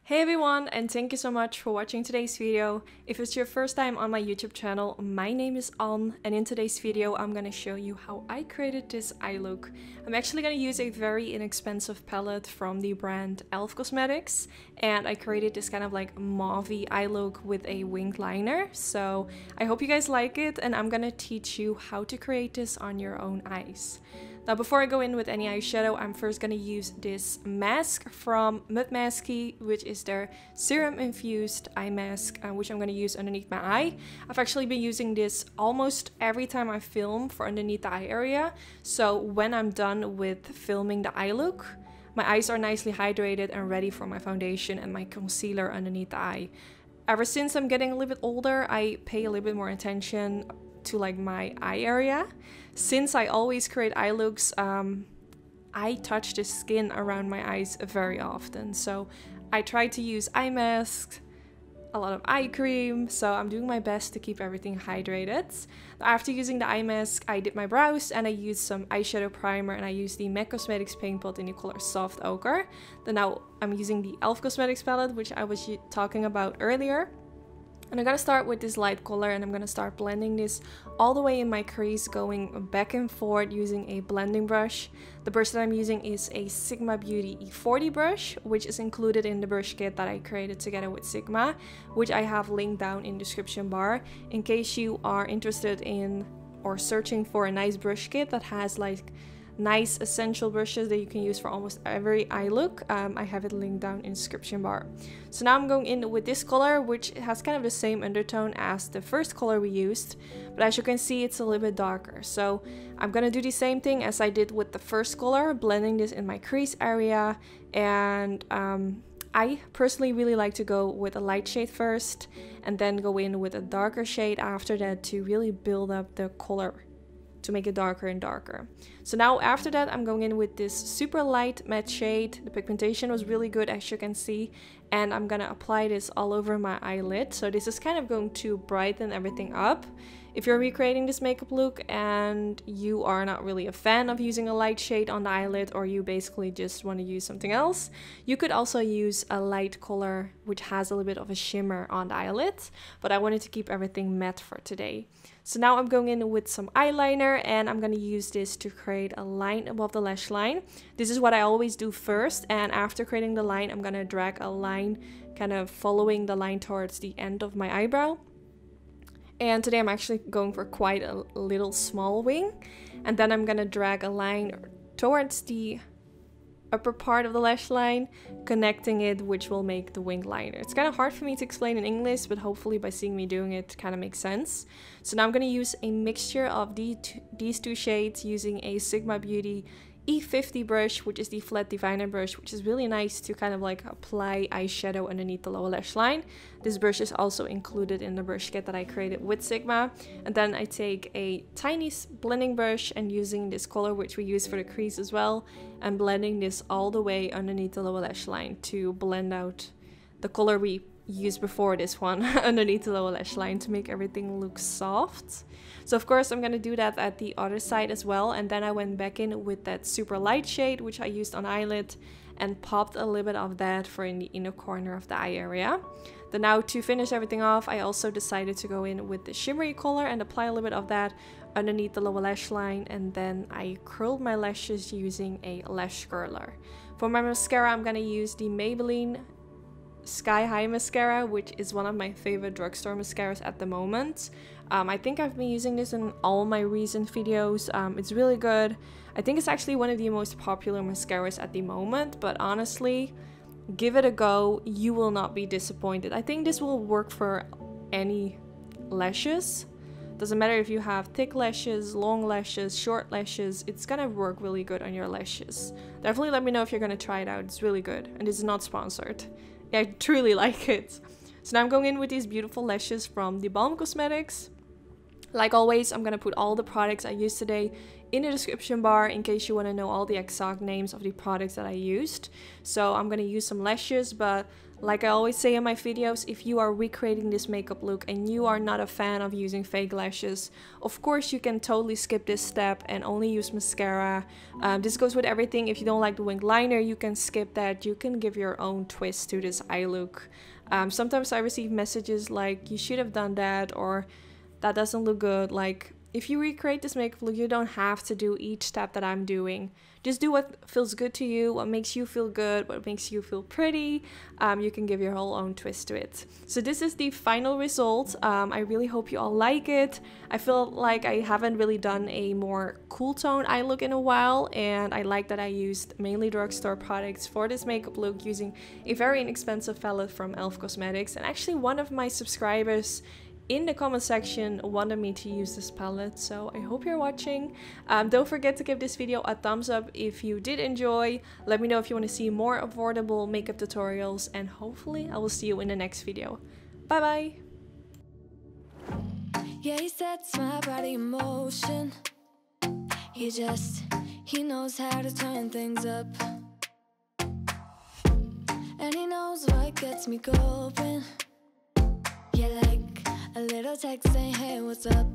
Hey everyone, and thank you so much for watching today's video. If it's your first time on my YouTube channel, my name is Anne, and in today's video I'm gonna show you how I created this eye look. I'm actually gonna use a very inexpensive palette from the brand e.l.f. Cosmetics, and I created this kind of like mauvey eye look with a winged liner. So I hope you guys like it, and I'm gonna teach you how to create this on your own eyes. Now, before I go in with any eyeshadow, I'm first going to use this mask from Mud Masky, which is their serum infused eye mask, which I'm going to use underneath my eye. I've actually been using this almost every time I film for underneath the eye area. So when I'm done with filming the eye look, my eyes are nicely hydrated and ready for my foundation and my concealer underneath the eye. Ever since I'm getting a little bit older, I pay a little bit more attention to like my eye area. Since I always create eye looks, I touch the skin around my eyes very often. So I try to use eye masks, a lot of eye cream, so I'm doing my best to keep everything hydrated. After using the eye mask, I did my brows and I used some eyeshadow primer, and I used the MAC Cosmetics paint pot in the color Soft Ochre. Then now I'm using the e.l.f. Cosmetics palette, which I was talking about earlier. And I'm gonna start with this light color, and I'm gonna start blending this all the way in my crease, going back and forth using a blending brush. The brush that I'm using is a Sigma Beauty E40 brush, which is included in the brush kit that I created together with Sigma, which I have linked down in the description bar in case you are interested in or searching for a nice brush kit that has like nice essential brushes that you can use for almost every eye look. I have it linked down in the description bar. So now I'm going in with this color, which has kind of the same undertone as the first color we used, but as you can see, it's a little bit darker. So I'm gonna do the same thing as I did with the first color, blending this in my crease area. And I personally really like to go with a light shade first and then go in with a darker shade after that to really build up the color, to make it darker and darker. So now after that, I'm going in with this super light matte shade. The pigmentation was really good, as you can see, and I'm gonna apply this all over my eyelid. So this is kind of going to brighten everything up. If you're recreating this makeup look and you are not really a fan of using a light shade on the eyelid, or you basically just want to use something else, you could also use a light color which has a little bit of a shimmer on the eyelid, but I wanted to keep everything matte for today. So now I'm going in with some eyeliner, and I'm going to use this to create a line above the lash line. This is what I always do first, and after creating the line, I'm going to drag a line kind of following the line towards the end of my eyebrow. And today I'm actually going for quite a little small wing, and then I'm gonna drag a line towards the upper part of the lash line, connecting it, which will make the wing liner. It's kind of hard for me to explain in English, but hopefully by seeing me doing it kind of makes sense. So now I'm gonna use a mixture of these two shades using a Sigma Beauty E50 brush, which is the flat definer brush, which is really nice to kind of like apply eyeshadow underneath the lower lash line. This brush is also included in the brush kit that I created with Sigma. And then I take a tiny blending brush and using this color, which we use for the crease as well, and blending this all the way underneath the lower lash line to blend out the color we used before this one underneath the lower lash line to make everything look soft. So of course I'm gonna do that at the other side as well, and then I went back in with that super light shade which I used on eyelid and popped a little bit of that for in the inner corner of the eye area. Then now to finish everything off, I also decided to go in with the shimmery color and apply a little bit of that underneath the lower lash line, and then I curled my lashes using a lash curler. For my mascara, I'm gonna use the Maybelline Sky High mascara, which is one of my favorite drugstore mascaras at the moment. I think I've been using this in all my recent videos. It's really good. I think it's actually one of the most popular mascaras at the moment, but honestly, give it a go. You will not be disappointed. I think this will work for any lashes. Doesn't matter if you have thick lashes, long lashes, short lashes, it's gonna work really good on your lashes. Definitely let me know if you're gonna try it out. It's really good, and it's not sponsored. I truly like it. So now I'm going in with these beautiful lashes from theBalm Cosmetics. Like always, I'm gonna put all the products I used today in the description bar in case you want to know all the exact names of the products that I used. So I'm gonna use some lashes, but like I always say in my videos, if you are recreating this makeup look and you are not a fan of using fake lashes, of course you can totally skip this step and only use mascara. This goes with everything. If you don't like the winged liner, you can skip that. You can give your own twist to this eye look. Sometimes I receive messages like, you should have done that, or that doesn't look good. Like, if you recreate this makeup look, you don't have to do each step that I'm doing. Just do what feels good to you, what makes you feel good, what makes you feel pretty. You can give your whole own twist to it. So this is the final result. I really hope you all like it. I feel like I haven't really done a more cool tone eye look in a while, and I like that I used mainly drugstore products for this makeup look using a very inexpensive palette from e.l.f. Cosmetics. And actually one of my subscribers in the comment section wanted me to use this palette, so I hope you're watching. Don't forget to give this video a thumbs up if you did enjoy. Let me know if you want to see more affordable makeup tutorials, and hopefully I will see you in the next video. Bye bye! Yeah, he sets my body in motion. He knows how to turn things up. And he knows what gets me going. Yeah, like a little text saying, hey, what's up?